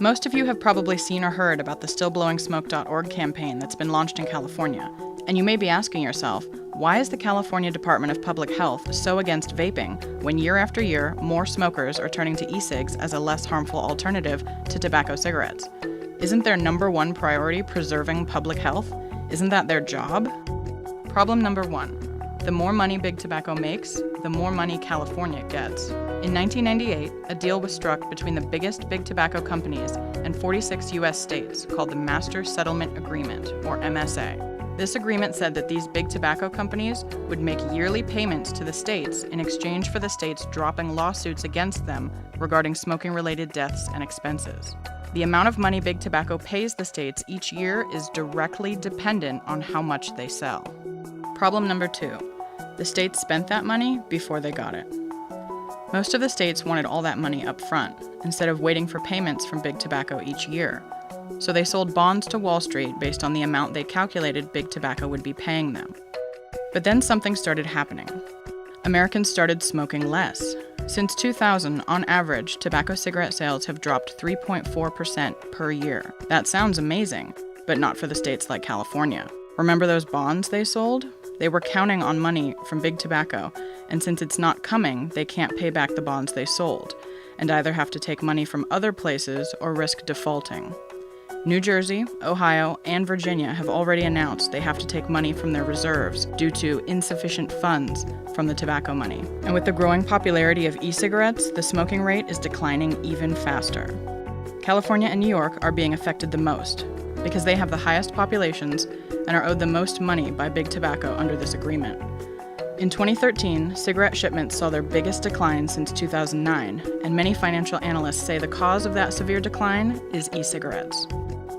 Most of you have probably seen or heard about the stillblowingsmoke.org campaign that's been launched in California, and you may be asking yourself, why is the California Department of Public Health so against vaping when year after year more smokers are turning to e-cigs as a less harmful alternative to tobacco cigarettes? Isn't their number one priority preserving public health? Isn't that their job? Problem number one. The more money Big Tobacco makes, the more money California gets. In 1998, a deal was struck between the biggest big tobacco companies and 46 U.S. states called the Master Settlement Agreement, or MSA. This agreement said that these big tobacco companies would make yearly payments to the states in exchange for the states dropping lawsuits against them regarding smoking-related deaths and expenses. The amount of money Big Tobacco pays the states each year is directly dependent on how much they sell. Problem number two. The states spent that money before they got it. Most of the states wanted all that money up front, instead of waiting for payments from Big Tobacco each year. So they sold bonds to Wall Street based on the amount they calculated Big Tobacco would be paying them. But then something started happening. Americans started smoking less. Since 2000, on average, tobacco cigarette sales have dropped 3.4% per year. That sounds amazing, but not for the states like California. Remember those bonds they sold? They were counting on money from Big Tobacco, and since it's not coming, they can't pay back the bonds they sold, and either have to take money from other places or risk defaulting. New Jersey, Ohio, and Virginia have already announced they have to take money from their reserves due to insufficient funds from the tobacco money. And with the growing popularity of e-cigarettes, the smoking rate is declining even faster. California and New York are being affected the most, because they have the highest populations and are owed the most money by Big Tobacco under this agreement. In 2013, cigarette shipments saw their biggest decline since 2009, and many financial analysts say the cause of that severe decline is e-cigarettes.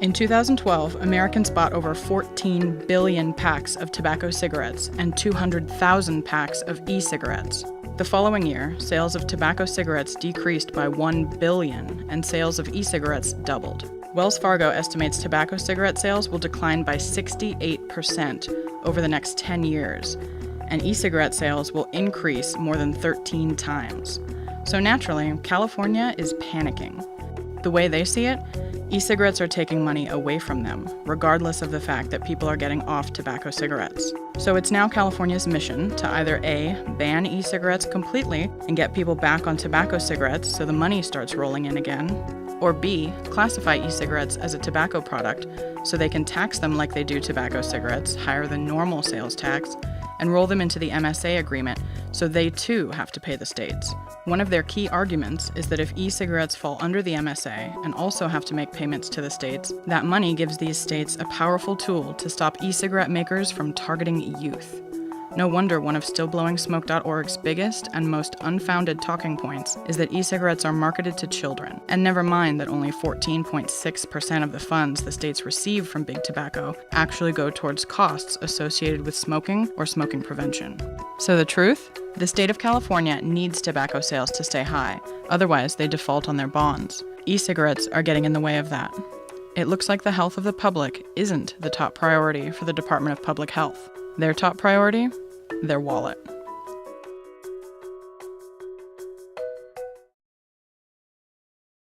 In 2012, Americans bought over 14 billion packs of tobacco cigarettes and 200,000 packs of e-cigarettes. The following year, sales of tobacco cigarettes decreased by 1 billion, and sales of e-cigarettes doubled. Wells Fargo estimates tobacco cigarette sales will decline by 68% over the next 10 years, and e-cigarette sales will increase more than 13 times. So naturally, California is panicking. The way they see it, e-cigarettes are taking money away from them, regardless of the fact that people are getting off tobacco cigarettes. So it's now California's mission to either A, ban e-cigarettes completely and get people back on tobacco cigarettes so the money starts rolling in again, or B, classify e-cigarettes as a tobacco product so they can tax them like they do tobacco cigarettes, higher than normal sales tax, and roll them into the MSA agreement so they too have to pay the states. One of their key arguments is that if e-cigarettes fall under the MSA and also have to make payments to the states, that money gives these states a powerful tool to stop e-cigarette makers from targeting youth. No wonder one of stillblowingsmoke.org's biggest and most unfounded talking points is that e-cigarettes are marketed to children. And never mind that only 14.6% of the funds the states receive from Big Tobacco actually go towards costs associated with smoking or smoking prevention. So the truth? The state of California needs tobacco sales to stay high, otherwise they default on their bonds. E-cigarettes are getting in the way of that. It looks like the health of the public isn't the top priority for the Department of Public Health. Their top priority? Their wallet.